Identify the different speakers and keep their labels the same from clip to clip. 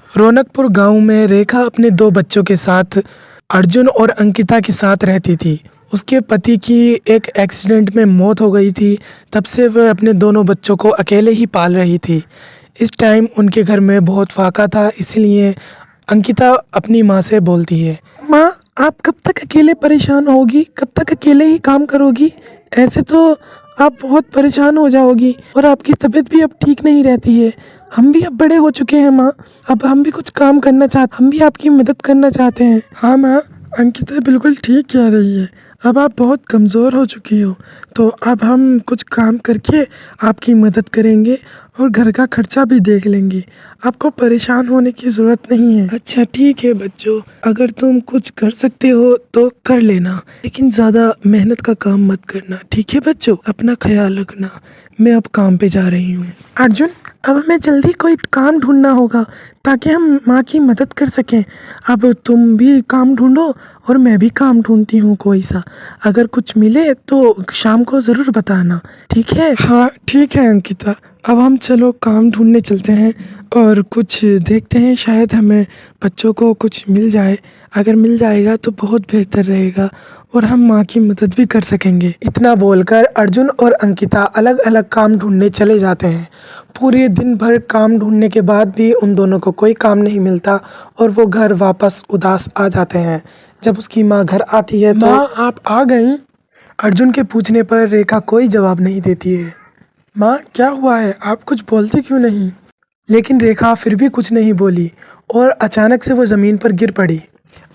Speaker 1: रौनकपुर गांव में रेखा अपने दो बच्चों के साथ अर्जुन और अंकिता के साथ रहती थी। उसके पति की एक एक्सीडेंट में मौत हो गई थी। तब से वह अपने दोनों बच्चों को अकेले ही पाल रही थी। इस टाइम उनके घर में बहुत फाका था, इसलिए अंकिता अपनी माँ से बोलती है, माँ आप कब तक अकेले परेशान होगी, कब तक अकेले ही काम करोगी? ऐसे तो आप बहुत परेशान हो जाओगी और आपकी तबीयत भी अब ठीक नहीं रहती है। हम भी अब बड़े हो चुके हैं माँ, अब हम भी कुछ काम करना चाहते, हम भी आपकी मदद करना चाहते हैं। हाँ माँ, अंकिता बिल्कुल ठीक कह रही है। अब आप बहुत कमज़ोर हो चुकी हो, तो अब हम कुछ काम करके आपकी मदद करेंगे और घर का खर्चा भी देख लेंगे। आपको परेशान होने की ज़रूरत नहीं है। अच्छा ठीक है बच्चों, अगर तुम कुछ कर सकते हो तो कर लेना, लेकिन ज़्यादा मेहनत का काम मत करना, ठीक है बच्चों? अपना ख्याल रखना। मैं अब काम पे जा रही हूँ। अर्जुन, अब हमें जल्दी कोई काम ढूंढना होगा ताकि हम माँ की मदद कर सकें। अब तुम भी काम ढूंढो और मैं भी काम ढूंढती हूँ कोई सा। अगर कुछ मिले तो शाम को ज़रूर बताना, ठीक है? हाँ ठीक है अंकिता, अब हम चलो काम ढूंढने चलते हैं और कुछ देखते हैं, शायद हमें बच्चों को कुछ मिल जाए। अगर मिल जाएगा तो बहुत बेहतर रहेगा और हम माँ की मदद भी कर सकेंगे। इतना बोलकर अर्जुन और अंकिता अलग अलग काम ढूंढने चले जाते हैं। पूरे दिन भर काम ढूंढने के बाद भी उन दोनों को कोई काम नहीं मिलता और वो घर वापस उदास आ जाते हैं। जब उसकी माँ घर आती है तो माँ आप आ गई? अर्जुन के पूछने पर रेखा कोई जवाब नहीं देती है। माँ क्या हुआ है, आप कुछ बोलते क्यों नहीं? लेकिन रेखा फिर भी कुछ नहीं बोली और अचानक से वो ज़मीन पर गिर पड़ी।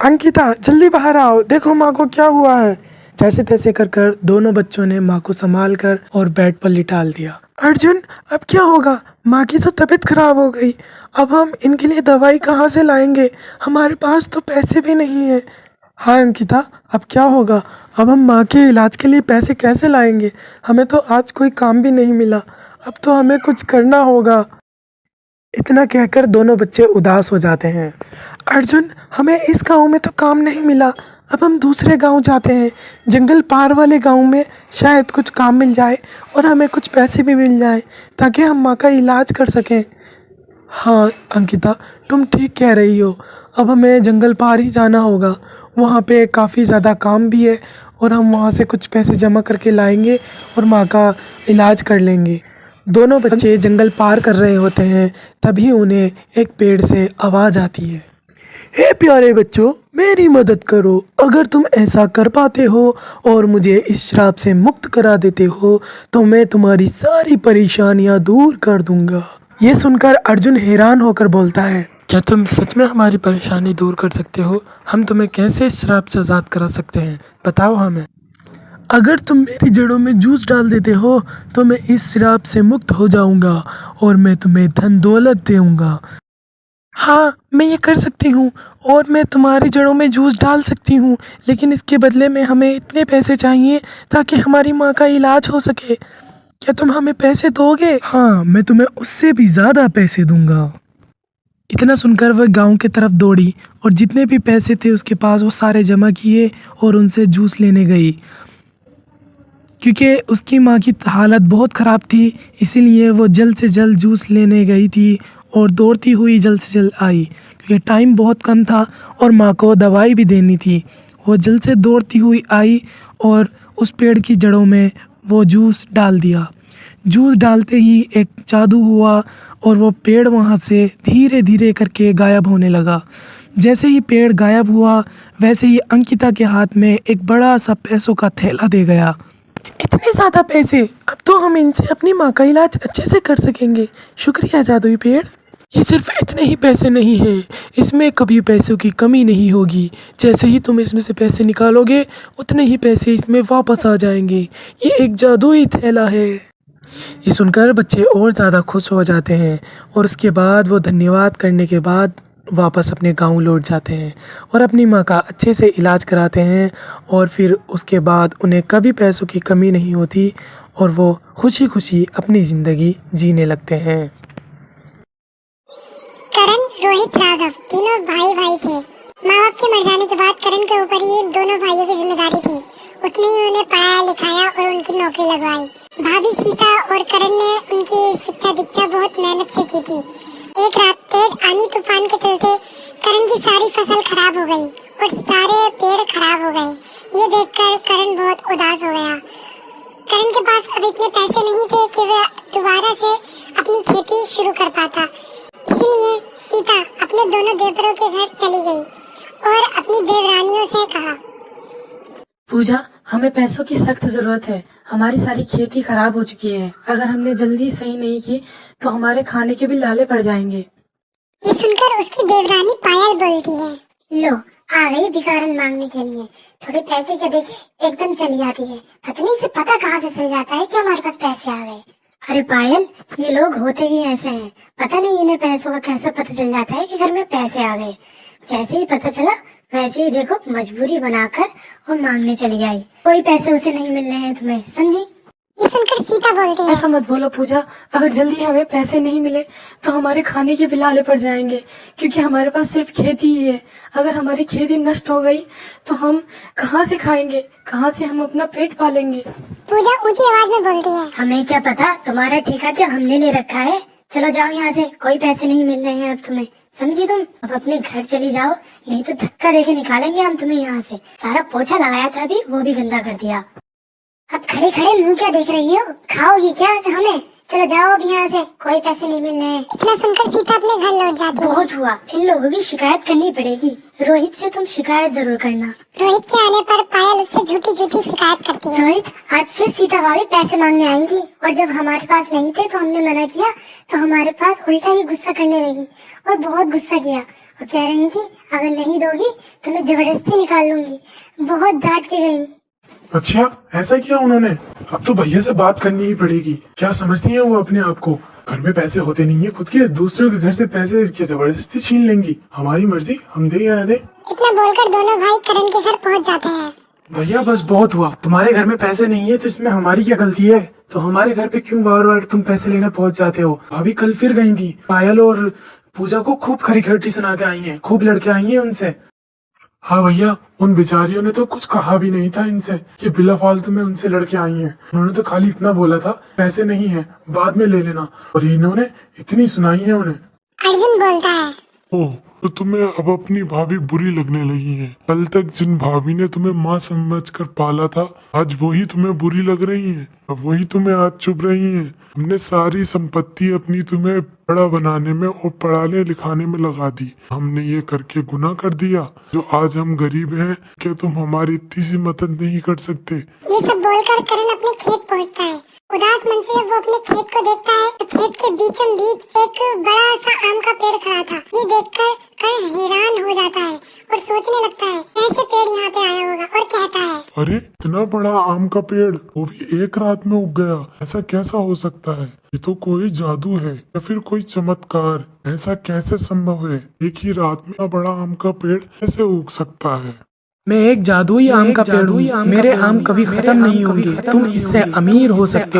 Speaker 1: अंकिता जल्दी बाहर आओ, देखो माँ को क्या हुआ है। जैसे तैसे कर कर दोनों बच्चों ने माँ को संभाल कर और बेड पर लिटाल दिया। अर्जुन अब क्या होगा? माँ की तो तबीयत खराब हो गई, अब हम इनके लिए दवाई कहाँ से लाएंगे? हमारे पास तो पैसे भी नहीं है। हाँ अंकिता, अब क्या होगा? अब हम माँ के इलाज के लिए पैसे कैसे लाएंगे? हमें तो आज कोई काम भी नहीं मिला, अब तो हमें कुछ करना होगा। इतना कहकर दोनों बच्चे उदास हो जाते हैं। अर्जुन, हमें इस गांव में तो काम नहीं मिला, अब हम दूसरे गांव जाते हैं। जंगल पार वाले गांव में शायद कुछ काम मिल जाए और हमें कुछ पैसे भी मिल जाए ताकि हम माँ का इलाज कर सकें। हाँ अंकिता, तुम ठीक कह रही हो, अब हमें जंगल पार ही जाना होगा। वहाँ पे काफ़ी ज़्यादा काम भी है और हम वहाँ से कुछ पैसे जमा करके लाएंगे और माँ का इलाज कर लेंगे। दोनों बच्चे जंगल पार कर रहे होते हैं, तभी उन्हें एक पेड़ से आवाज़ आती है। हे प्यारे बच्चों, मेरी मदद करो। अगर तुम ऐसा कर पाते हो और मुझे इस श्राप से मुक्त करा देते हो तो मैं तुम्हारी सारी परेशानियां दूर कर दूंगा। ये सुनकर अर्जुन हैरान होकर बोलता है, क्या तुम सच में हमारी परेशानी दूर कर सकते हो? हम तुम्हें कैसे इस श्राप से आज़ाद करा सकते हैं, बताओ हमें। अगर तुम मेरी जड़ों में जूस डाल देते हो तो मैं इस श्राप से मुक्त हो जाऊंगा और मैं तुम्हें धन दौलत दूंगा। हाँ मैं ये कर सकती हूँ और मैं तुम्हारी जड़ों में जूस डाल सकती हूँ, लेकिन इसके बदले में हमें इतने पैसे चाहिए ताकि हमारी माँ का इलाज हो सके। क्या तुम हमें पैसे दोगे? हाँ मैं तुम्हें उससे भी ज़्यादा पैसे दूंगा। इतना सुनकर वह गांव की तरफ दौड़ी और जितने भी पैसे थे उसके पास वो सारे जमा किए और उनसे जूस लेने गई। क्योंकि उसकी माँ की हालत बहुत ख़राब थी, इसीलिए वो जल्द से जल्द जूस लेने गई थी और दौड़ती हुई जल्द से जल्द आई, क्योंकि टाइम बहुत कम था और माँ को दवाई भी देनी थी। वो जल्द से दौड़ती हुई आई और उस पेड़ की जड़ों में वो जूस डाल दिया। जूस डालते ही एक जादू हुआ और वो पेड़ वहाँ से धीरे धीरे करके गायब होने लगा। जैसे ही पेड़ गायब हुआ वैसे ही अंकिता के हाथ में एक बड़ा सा पैसों का थैला दे गया। इतने ज़्यादा पैसे, अब तो हम इनसे अपनी माँ का इलाज अच्छे से कर सकेंगे। शुक्रिया जादुई पेड़। ये सिर्फ इतने ही पैसे नहीं हैं, इसमें कभी पैसों की कमी नहीं होगी। जैसे ही तुम इसमें से पैसे निकालोगे उतने ही पैसे इसमें वापस आ जाएंगे। ये एक जादुई थैला है। ये सुनकर बच्चे और ज़्यादा खुश हो जाते हैं और उसके बाद वो धन्यवाद करने के बाद वापस अपने गांव लौट जाते हैं और अपनी माँ का अच्छे से इलाज कराते हैं और फिर उसके बाद उन्हें कभी पैसों की कमी नहीं होती और वो खुशी खुशी अपनी ज़िंदगी जीने लगते हैं।
Speaker 2: करण, रोहित, राघव तीनों भाई भाई थे। माँ बाप के मर जाने के बाद करण के ऊपर ही दोनों भाइयों की जिम्मेदारी थी। उसने ही उन्हें पढ़ाया लिखाया और उनकी नौकरी लगवाई। भाभी सीता और करण ने उनकी शिक्षा दीक्षा बहुत मेहनत से की थी। एक रात तेज आंधी तूफान तूफान के चलते करण की सारी फसल खराब हो गई और सारे पेड़ खराब हो गए। ये देखकर करण बहुत उदास हो गया। करण के पास अब इतने पैसे नहीं थे कि वह दोबारा से अपनी खेती शुरू कर पाता। इसीलिए सीता अपने दोनों देवरों के घर चली गई और अपनी देवरानियों से कहा,
Speaker 3: पूजा, हमें पैसों की सख्त जरूरत है। हमारी सारी खेती खराब हो चुकी है। अगर हमने जल्दी सही नहीं की तो हमारे खाने के भी लाले पड़ जाएंगे।
Speaker 2: ये सुनकर उसकी देवरानी पायल बोलती है, लो आ गई भिखारन मांगने के लिए। थोड़े पैसे क्या देखिए, एकदम चली जाती है। पत्नी से पता कहाँ से चल जाता है कि हमारे पास पैसे आ गए। अरे पायल, ये लोग होते ही ऐसे हैं। पता नहीं इन्हें पैसों का कैसे पता चल जाता है कि घर में पैसे आ गए। जैसे ही पता चला वैसे ही देखो मजबूरी बनाकर वो मांगने चली आई। कोई पैसे उसे नहीं मिल रहे हैं तुम्हें, समझी? ये सुनकर सीता बोलती है,
Speaker 3: ऐसा मत बोलो पूजा। अगर जल्दी हमें पैसे नहीं मिले तो हमारे खाने के भी लाले पड़ जाएंगे, क्योंकि हमारे पास सिर्फ खेती ही है। अगर हमारी खेती नष्ट हो गई तो हम कहाँ से खाएंगे, कहाँ से हम अपना पेट पालेंगे?
Speaker 2: पूजा ऊंची आवाज में बोलती है,
Speaker 4: हमें क्या पता, तुम्हारा ठेका जो हमने ले रखा है। चलो जाओ यहाँ से, कोई पैसे नहीं मिल रहे हैं अब तुम्हें, समझी तुम? अब अपने घर चली जाओ, नहीं तो धक्का देके निकालेंगे हम तुम्हें यहाँ से। सारा पोछा लगाया था अभी, वो भी गंदा कर दिया।
Speaker 2: अब खड़े खड़े मुंह क्या देख रही हो, खाओगी क्या हमें? चलो जाओ अब यहाँ से, कोई पैसे नहीं मिल रहे हैं। इतना सुनकर सीता अपने घर लौट जाती है।
Speaker 4: बहुत हुआ, इन लोगों की शिकायत करनी पड़ेगी। रोहित से तुम शिकायत जरूर करना।
Speaker 2: रोहित के आने पर पायल उससे झूठी झूठी शिकायत करती है।
Speaker 4: रोहित, आज फिर सीता भाभी पैसे मांगने आई थी और जब हमारे पास नहीं थे तो हमने मना किया तो हमारे पास उल्टा ही गुस्सा करने लगी और बहुत गुस्सा किया और कह रही थी अगर नहीं दोगी तो मैं जबरदस्ती निकाल लूंगी। बहुत डांट के गई।
Speaker 5: अच्छा, ऐसा किया उन्होंने? अब तो भैया से बात करनी ही पड़ेगी। क्या समझती है वो अपने आप को? घर में पैसे होते नहीं है खुद के, दूसरों के घर से पैसे क्या जबरदस्ती छीन लेंगी? हमारी मर्जी, हम दे या न दे।
Speaker 2: इतना बोलकर दोनों भाई करण के घर पहुंच जाते हैं।
Speaker 1: भैया बस बहुत हुआ, तुम्हारे घर में पैसे नहीं है तो इसमें हमारी क्या गलती है? तो हमारे घर पे क्यों बार बार तुम पैसे लेने पहुंच जाते हो? भाभी कल फिर गई थी, पायल और पूजा को खूब खरी खरी सुना के आई हैं, खूब लड़के आई हैं उनसे।
Speaker 5: हाँ भैया, उन बेचारियों ने तो कुछ कहा भी नहीं था इनसे कि बिला फालतू में उनसे लड़के आई हैं। उन्होंने तो खाली इतना बोला था पैसे नहीं है, बाद में ले लेना, और इन्होंने इतनी सुनाई है उन्हें।
Speaker 2: अर्जुन बोलता है,
Speaker 6: ओह, तो तुम्हें अब अपनी भाभी बुरी लगने लगी है। कल तक जिन भाभी ने तुम्हें माँ समझकर पाला था, आज वही तुम्हें बुरी लग रही है। अब वही तुम्हें आज चुभ रही है। हमने सारी संपत्ति अपनी तुम्हें बड़ा बनाने में और पढ़ाने लिखाने में लगा दी। हमने ये करके गुनाह कर दिया जो आज हम गरीब हैं। क्या तुम हमारी इतनी सी मदद नहीं कर सकते?
Speaker 2: ये सब बोलकर करण अपने खेत पहुंचता है। उदास मन से वो अपने खेत को देखता है तो खेत के बीचों बीच एक बड़ा सा आम का पेड़ खड़ा था। ये देखकर करण हैरान हो जाता है और सोचने लगता है कैसे पेड़ यहाँ पे आया होगा, और कहता है,
Speaker 6: अरे इतना बड़ा आम का पेड़, वो भी एक रात में उग गया। ऐसा कैसा हो सकता है? ये तो कोई जादू है या फिर कोई चमत्कार। ऐसा कैसे संभव है? एक ही रात में इतना बड़ा आम का पेड़ कैसे उग सकता है?
Speaker 1: मैं एक जादुई आम का पेड़ हूँ, मेरे आम कभी खत्म नहीं होंगे, तुम इससे अमीर हो सकते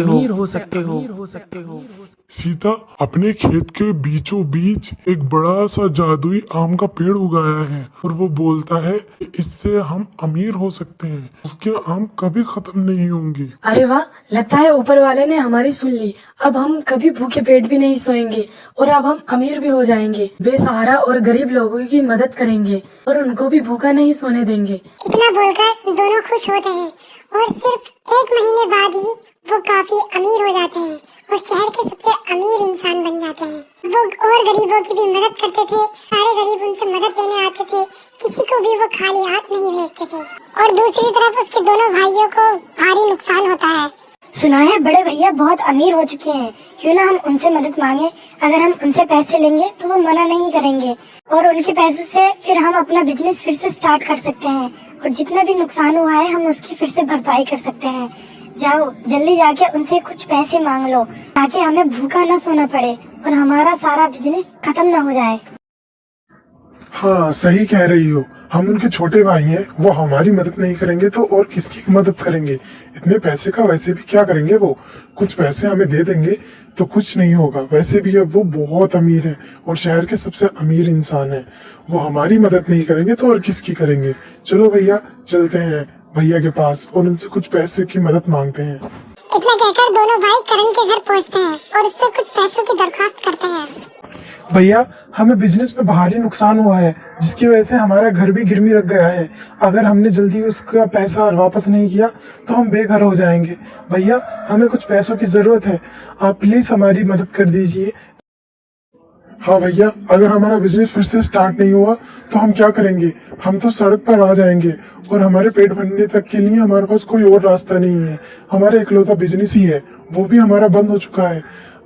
Speaker 1: हो।
Speaker 6: सीता अपने खेत के बीचों बीच एक बड़ा सा जादुई आम का पेड़ उगाया है और वो बोलता है कि इससे हम अमीर हो सकते हैं, उसके आम कभी खत्म नहीं होंगे।
Speaker 3: अरे वाह, लगता है ऊपर वाले ने हमारी सुन ली। अब हम कभी भूखे पेट भी नहीं सोएंगे और अब हम अमीर भी हो जाएंगे। बेसहारा और गरीब लोगों की मदद करेंगे और उनको भी भूखा नहीं सोने देंगे।
Speaker 2: इतना बोलकर दोनों खुश होते हैं और सिर्फ 1 महीने बाद ही वो काफी अमीर हो जाते हैं और शहर के सबसे अमीर इंसान बन जाते हैं। वो और गरीबों की भी मदद करते थे, सारे गरीब उनसे मदद लेने आते थे, किसी को भी वो खाली हाथ नहीं भेजते थे। और दूसरी तरफ उसके दोनों भाइयों को भारी नुकसान होता है।
Speaker 4: सुना है बड़े भैया बहुत अमीर हो चुके हैं, क्यों ना हम उनसे मदद मांगे। अगर हम उनसे पैसे लेंगे तो वो मना नहीं करेंगे और उनके पैसों से फिर हम अपना बिजनेस फिर से स्टार्ट कर सकते हैं और जितना भी नुकसान हुआ है हम उसकी फिर से भरपाई कर सकते हैं। जाओ जल्दी जाके उनसे कुछ पैसे मांग लो ताकि हमें भूखा न सोना पड़े और हमारा सारा बिजनेस खत्म न हो जाए।
Speaker 5: हाँ सही कह रही हो, हम उनके छोटे भाई हैं, वो हमारी मदद नहीं करेंगे तो और किसकी मदद करेंगे? इतने पैसे का वैसे भी क्या करेंगे वो? कुछ पैसे हमें दे देंगे तो कुछ नहीं होगा। वैसे भी अब वो बहुत अमीर है और शहर के सबसे अमीर इंसान है। वो हमारी मदद नहीं करेंगे तो और किसकी करेंगे? चलो भैया चलते हैं भैया के पास और उनसे कुछ पैसे की मदद मांगते हैं।
Speaker 2: इतना कहकर दोनों भाई करण के घर पहुंचते हैं और उससे कुछ पैसों की दरख्वास्त करते हैं।
Speaker 5: भैया
Speaker 1: हमें बिजनेस में भारी नुकसान हुआ है, जिसकी वजह से हमारा घर भी गिरवी रख गया है। अगर हमने जल्दी उसका पैसा वापस नहीं किया तो हम बेघर हो जाएंगे। भैया, हमें कुछ पैसों की जरूरत है, आप प्लीज हमारी मदद कर दीजिए।
Speaker 5: हाँ भैया, अगर हमारा बिजनेस फिर से स्टार्ट नहीं हुआ तो हम क्या करेंगे? हम तो सड़क पर आ जाएंगे और हमारे पेट भरने तक के लिए हमारे पास कोई और रास्ता नहीं है। हमारा इकलौता बिजनेस ही है, वो भी हमारा बंद हो चुका है।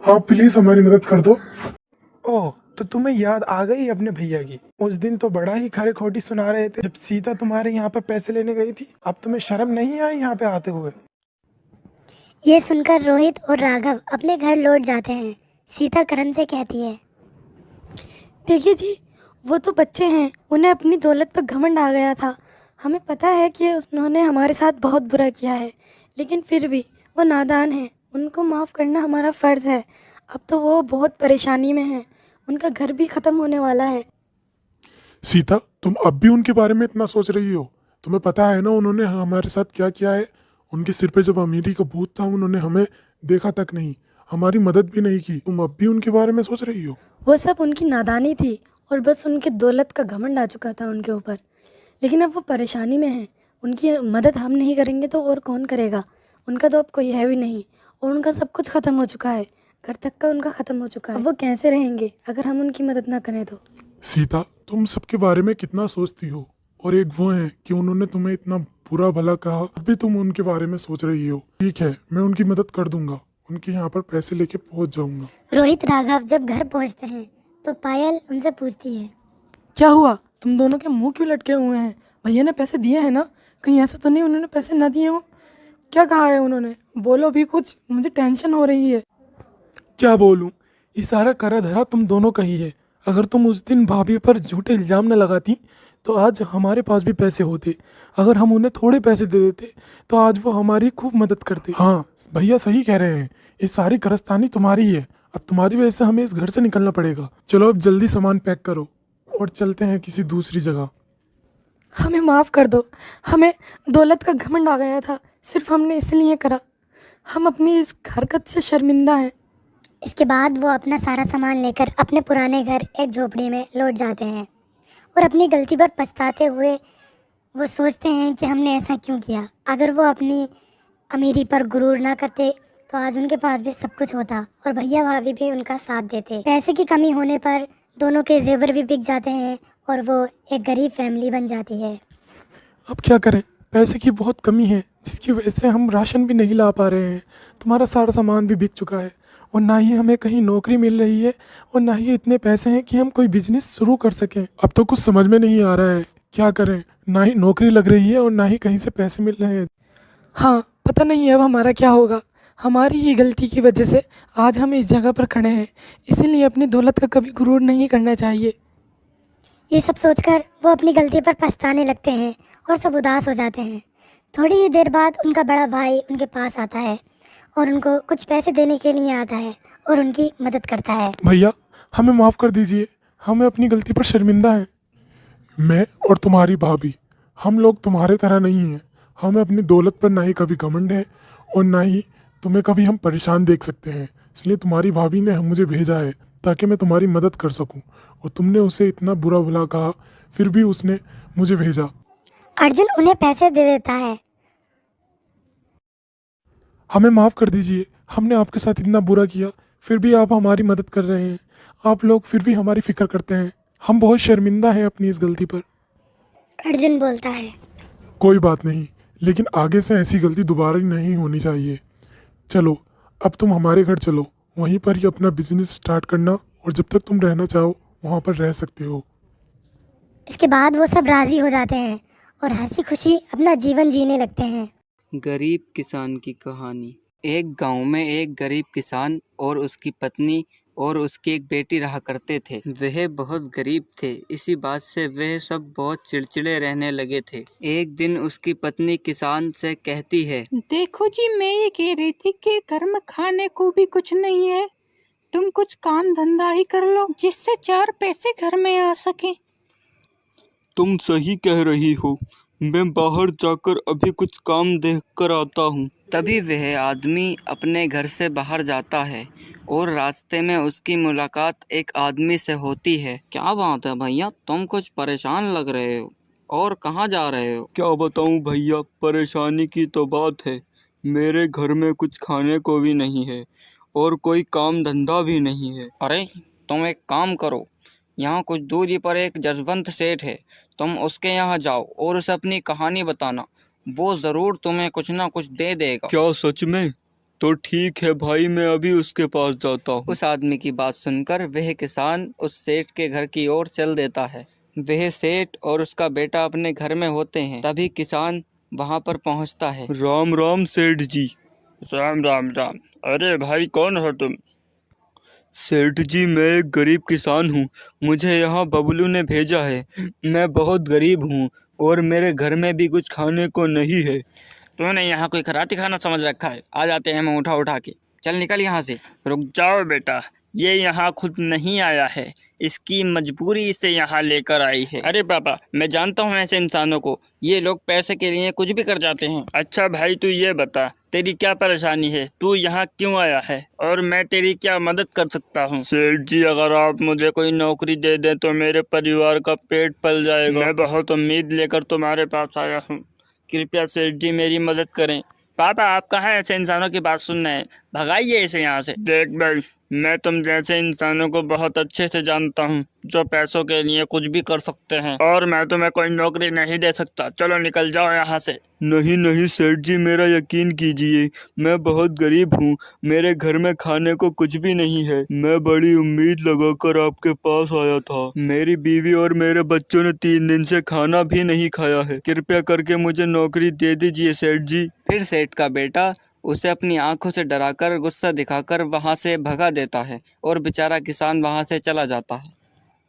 Speaker 5: आप प्लीज हमारी मदद कर दो।
Speaker 1: ओह, तो तुम्हें याद आ गई अपने भैया की? उस दिन तो बड़ा ही खरे खोटी सुना रहे थे जब सीता तुम्हारे यहाँ पे पैसे लेने गई थी। अब तुम्हें शर्म नहीं आई यहाँ पे आते हुए?
Speaker 4: ये सुनकर रोहित और राघव अपने घर लौट जाते हैं। सीता करण से कहती है,
Speaker 3: देखिए जी, वो तो बच्चे हैं, उन्हें अपनी दौलत पर घमंड आ गया था। हमें पता है कि उन्होंने हमारे साथ बहुत बुरा किया है, लेकिन फिर भी वो नादान हैं, उनको माफ़ करना हमारा फ़र्ज़ है। अब तो वो बहुत परेशानी में हैं, उनका घर भी ख़त्म होने वाला है।
Speaker 6: सीता, तुम अब भी उनके बारे में इतना सोच रही हो? तुम्हें पता है ना उन्होंने हमारे साथ क्या किया है? उनके सिर पे जब अमीरी का भूत था उन्होंने हमें देखा तक नहीं, हमारी मदद भी नहीं की। तुम अब भी उनके बारे में सोच रही हो?
Speaker 3: वो सब उनकी नादानी थी और बस उनके दौलत का घमंड आ चुका था उनके ऊपर। लेकिन अब वो परेशानी में हैं, उनकी मदद हम नहीं करेंगे तो और कौन करेगा? उनका तो अब कोई है भी नहीं और उनका सब कुछ ख़त्म हो चुका है, घर तक का उनका ख़त्म हो चुका है। अब वो कैसे रहेंगे अगर हम उनकी मदद ना करें तो?
Speaker 6: सीता, तुम सबके बारे में कितना सोचती हो, और एक वो है कि उन्होंने तुम्हें इतना बुरा भला कहा, अब भी तुम उनके बारे में सोच रही हो। ठीक है, मैं उनकी मदद कर दूंगा, उनके यहाँ पर पैसे लेके पहुँच जाऊंगा।
Speaker 4: रोहित राघव जब घर पहुंचते हैं तो पायल उनसे पूछती है,
Speaker 3: क्या हुआ? तुम दोनों के मुंह क्यों लटके हुए हैं? भैया ने पैसे दिए हैं ना? कहीं ऐसा तो नहीं उन्होंने पैसे ना दिए हो? क्या कहा है उन्होंने? बोलो भी कुछ, मुझे टेंशन हो रही है।
Speaker 1: क्या बोलूं? ये सारा करा धरा तुम दोनों का ही है। अगर तुम उस दिन भाभी पर झूठे इल्जाम न लगाती तो आज हमारे पास भी पैसे होते। अगर हम उन्हें थोड़े पैसे दे देते तो आज वो हमारी खूब मदद करते। हाँ, भैया सही कह रहे हैं, ये सारी कारस्तानी तुम्हारी ही है। अब तुम्हारी वजह से हमें इस घर से निकलना पड़ेगा। चलो अब जल्दी सामान पैक करो और चलते हैं किसी दूसरी जगह।
Speaker 3: हमें माफ़ कर दो, हमें दौलत का घमंड आ गया था, सिर्फ हमने इसलिए करा। हम अपनी इस हरकत से शर्मिंदा हैं।
Speaker 4: इसके बाद वो अपना सारा सामान लेकर अपने पुराने घर एक झोपड़ी में लौट जाते हैं और अपनी गलती पर पछताते हुए वो सोचते हैं कि हमने ऐसा क्यों किया। अगर वो अपनी अमीरी पर गुरूर ना करते तो आज उनके पास भी सब कुछ होता और भैया भाभी भी उनका साथ देते। पैसे की कमी होने पर दोनों के जेवर भी बिक जाते हैं और वो एक गरीब फैमिली बन जाती है।
Speaker 1: अब क्या करें, पैसे की बहुत कमी है, जिसकी वजह से हम राशन भी नहीं ला पा रहे हैं। तुम्हारा सारा सामान भी बिक चुका है और ना ही हमें कहीं नौकरी मिल रही है और ना ही इतने पैसे हैं कि हम कोई बिजनेस शुरू कर सकें। अब तो कुछ समझ में नहीं आ रहा है, क्या करें? ना ही नौकरी लग रही है और ना ही कहीं से पैसे मिल रहे हैं। हाँ, पता नहीं अब हमारा क्या होगा। हमारी ही गलती की वजह से आज हम इस जगह पर खड़े हैं, इसीलिए अपनी दौलत का कभी गुरूर नहीं करना चाहिए।
Speaker 4: ये सब सोचकर वो अपनी गलती पर पछताने लगते हैं और सब उदास हो जाते हैं। थोड़ी ही देर बाद उनका बड़ा भाई उनके पास आता है और उनको कुछ पैसे देने के लिए आता है और उनकी मदद करता है।
Speaker 1: भैया, हमें माफ़ कर दीजिए, हमें अपनी गलती पर शर्मिंदा हैं।
Speaker 6: मैं और तुम्हारी भाभी, हम लोग तुम्हारे तरह नहीं हैं। हमें अपनी दौलत पर ना ही कभी घमंड है और ना ही तुम्हें कभी हम परेशान देख सकते हैं। इसलिए तुम्हारी भाभी ने मुझे भेजा है ताकि मैं तुम्हारी मदद कर सकूं, और तुमने उसे इतना बुरा भला कहा फिर भी उसने मुझे भेजा।
Speaker 4: अर्जुन उन्हें पैसे दे देता है।
Speaker 1: हमें माफ़ कर दीजिए, हमने आपके साथ इतना बुरा किया फिर भी आप हमारी मदद कर रहे हैं। आप लोग फिर भी हमारी फिक्र करते हैं। हम बहुत शर्मिंदा हैं अपनी इस गलती पर।
Speaker 4: अर्जुन बोलता है,
Speaker 6: कोई बात नहीं, लेकिन आगे से ऐसी गलती दोबारा नहीं होनी चाहिए। चलो, अब तुम हमारे घर चलो, वहीं पर ही अपना बिजनेस स्टार्ट करना, और जब तक तुम रहना चाहो वहाँ पर रह सकते हो।
Speaker 4: इसके बाद वो सब राजी हो जाते हैं और हंसी खुशी अपना जीवन जीने लगते हैं।
Speaker 7: गरीब किसान की कहानी। एक गांव में एक गरीब किसान और उसकी पत्नी और उसकी एक बेटी रहा करते थे। वह बहुत गरीब थे, इसी बात से वह सब बहुत चिड़चिड़े रहने लगे थे। एक दिन उसकी पत्नी किसान से कहती है,
Speaker 8: देखो जी, मैं ये कह रही थी कि घर में खाने को भी कुछ नहीं है, तुम कुछ काम धंधा ही कर लो जिससे 4 पैसे घर में आ सके।
Speaker 7: तुम सही कह रही हो, मैं बाहर जाकर अभी कुछ काम देख कर आता हूँ। तभी वह आदमी अपने घर से बाहर जाता है और रास्ते में उसकी मुलाकात एक आदमी से होती है। क्या बात है भैया, तुम कुछ परेशान लग रहे हो और कहाँ जा रहे हो? क्या बताऊँ भैया, परेशानी की तो बात है। मेरे घर में कुछ खाने को भी नहीं है और कोई काम धंधा भी नहीं है। अरे तुम एक काम करो, यहाँ कुछ दूरी पर एक जसवंत सेठ है, तुम उसके यहाँ जाओ और उसे अपनी कहानी बताना, वो ज़रूर तुम्हें कुछ ना कुछ दे देगा। क्या सच में? तो ठीक है भाई, मैं अभी उसके पास जाता हूँ। उस आदमी की बात सुनकर वह किसान उस सेठ के घर की ओर चल देता है। वह सेठ और उसका बेटा अपने घर में होते हैं। तभी किसान वहाँ पर पहुँचता है। राम राम सेठ जी। राम राम राम। अरे भाई, कौन हो तुम? सेठ जी, मैं एक गरीब किसान हूँ, मुझे यहाँ बबलू ने भेजा है। मैं बहुत गरीब हूँ और मेरे घर में भी कुछ खाने को नहीं है। तूने यहाँ कोई खराती खाना समझ रखा है? आ जाते हैं हम उठा के। चल निकल यहाँ से। रुक जाओ बेटा, ये यहाँ खुद नहीं आया है, इसकी मजबूरी इसे यहाँ लेकर आई है। अरे पापा, मैं जानता हूँ ऐसे इंसानों को, ये लोग पैसे के लिए कुछ भी कर जाते हैं। अच्छा भाई, तू ये बता, तेरी क्या परेशानी है? तू यहाँ क्यों आया है और मैं तेरी क्या मदद कर सकता हूँ? सेठ जी, अगर आप मुझे कोई नौकरी दे दें तो मेरे परिवार का पेट पल जाएगा। मैं बहुत उम्मीद लेकर तुम्हारे पास आया हूँ, कृपया सेठ जी मेरी मदद करें। पापा, आप कहाँ ऐसे इंसानों की बात सुन रहे हैं? भगाइए इसे यहाँ से। देख भाई, मैं तुम जैसे इंसानों को बहुत अच्छे से जानता हूँ जो पैसों के लिए कुछ भी कर सकते हैं, और मैं तुम्हें कोई नौकरी नहीं दे सकता। चलो निकल जाओ यहाँ से। नहीं नहीं सेठ जी, मेरा यकीन कीजिए, मैं बहुत गरीब हूँ, मेरे घर में खाने को कुछ भी नहीं है। मैं बड़ी उम्मीद लगाकर आपके पास आया था। मेरी बीवी और मेरे बच्चों ने 3 दिन से खाना भी नहीं खाया है। कृपया करके मुझे नौकरी दे दीजिए सेठ जी। फिर सेठ का बेटा उसे अपनी आंखों से डराकर, गुस्सा दिखाकर वहां से भगा देता है और बेचारा किसान वहां से चला जाता है।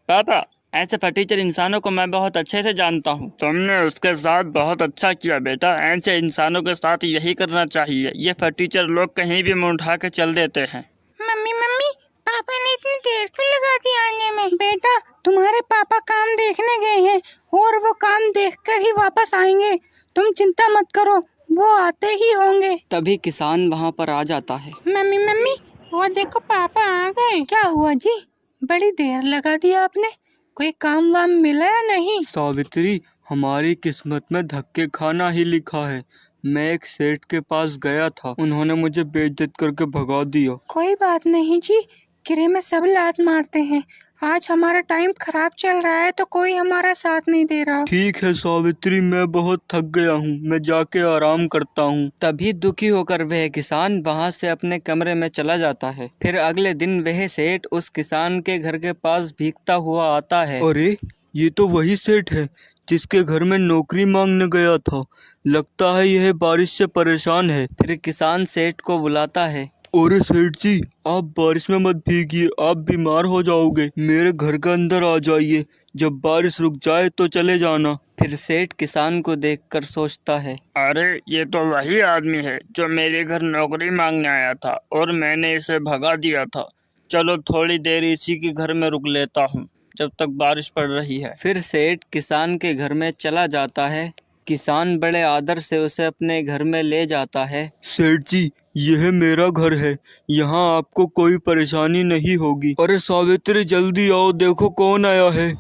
Speaker 7: पापा, ऐसे फटीचर इंसानों को मैं बहुत अच्छे से जानता हूँ। तुमने उसके साथ बहुत अच्छा किया बेटा, ऐसे इंसानों के साथ यही करना चाहिए। ये फटीचर लोग कहीं भी मुंह उठा के चल देते हैं।
Speaker 8: मम्मी मम्मी, पापा ने इतनी देर क्यों लगा दी आने में? बेटा, तुम्हारे पापा काम देखने गए हैं और वो काम देखकर ही वापस आएंगे, तुम चिंता मत करो, वो आते ही होंगे। तभी किसान वहाँ पर आ जाता है। मम्मी मम्मी, वो देखो पापा आ गए। क्या हुआ जी, बड़ी देर लगा दी आपने, कोई काम वाम मिला या नहीं?
Speaker 7: सावित्री, हमारी किस्मत में धक्के खाना ही लिखा है। मैं एक सेठ के पास गया था, उन्होंने मुझे बेइज्जत करके भगा दिया।
Speaker 8: कोई बात नहीं जी, किरे में सब लात मारते हैं। आज हमारा टाइम खराब चल रहा है तो कोई हमारा साथ नहीं दे रहा।
Speaker 7: ठीक है सावित्री, मैं बहुत थक गया हूँ, मैं जाके आराम करता हूँ। तभी दुखी होकर वह किसान वहाँ से अपने कमरे में चला जाता है। फिर अगले दिन वह सेठ उस किसान के घर के पास भीगता हुआ आता है। अरे, ये तो वही सेठ है जिसके घर में नौकरी मांगने गया था। लगता है यह बारिश से परेशान है। फिर किसान सेठ को बुलाता है। अरे सेठ जी, आप बारिश में मत भीगिए, आप बीमार हो जाओगे। मेरे घर के अंदर आ जाइए, जब बारिश रुक जाए तो चले जाना। फिर सेठ किसान को देखकर सोचता है, अरे ये तो वही आदमी है जो मेरे घर नौकरी मांगने आया था और मैंने इसे भगा दिया था। चलो थोड़ी देर इसी के घर में रुक लेता हूँ जब तक बारिश पड़ रही है। फिर सेठ किसान के घर में चला जाता है। किसान बड़े आदर से उसे अपने घर में ले जाता है। सेठ जी, यह मेरा घर है, यहाँ आपको कोई परेशानी नहीं होगी। अरे सावित्री, जल्दी आओ, देखो कौन आया है।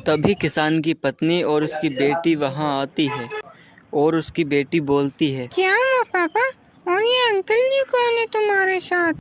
Speaker 7: तभी किसान की पत्नी और उसकी बेटी वहाँ आती है और उसकी बेटी बोलती है,
Speaker 8: क्या हुआ पापा, और ये अंकल जी कौन है तुम्हारे साथ?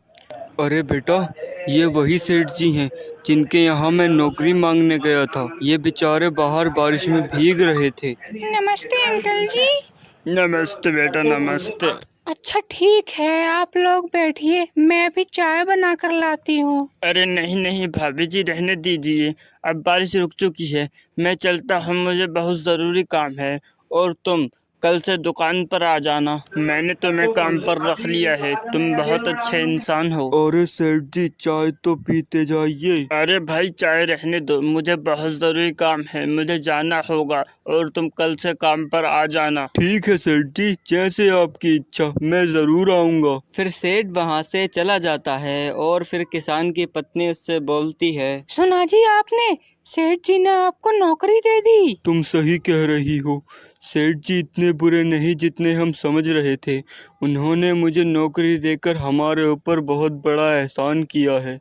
Speaker 7: अरे बेटा, ये वही सेठ जी हैं जिनके यहाँ मैं नौकरी मांगने गया था। ये बेचारे बाहर बारिश में भीग रहे थे।
Speaker 8: नमस्ते अंकल जी।
Speaker 7: नमस्ते बेटा, नमस्ते।
Speaker 8: अच्छा ठीक है, आप लोग बैठिए, मैं भी चाय बना कर लाती हूँ।
Speaker 7: अरे नहीं नहीं भाभी जी, रहने दीजिए, अब बारिश रुक चुकी है, मैं चलता हूँ, मुझे बहुत ज़रूरी काम है। और तुम कल से दुकान पर आ जाना, मैंने तुम्हें काम पर रख लिया है, तुम बहुत अच्छे इंसान हो। अरे सेठ जी, चाय तो पीते जाइए। अरे भाई, चाय रहने दो, मुझे बहुत ज़रूरी काम है, मुझे जाना होगा और तुम कल से काम पर आ जाना। ठीक है सेठ जी, जैसे आपकी इच्छा, मैं ज़रूर आऊँगा। फिर सेठ वहाँ से चला जाता है और फिर किसान की पत्नी उससे बोलती है,
Speaker 8: सुना जी आपने, सेठ जी ने आपको नौकरी दे दी।
Speaker 7: तुम सही कह रही हो। सेठ जी इतने बुरे नहीं जितने हम समझ रहे थे। उन्होंने मुझे नौकरी देकर हमारे ऊपर बहुत बड़ा एहसान किया है।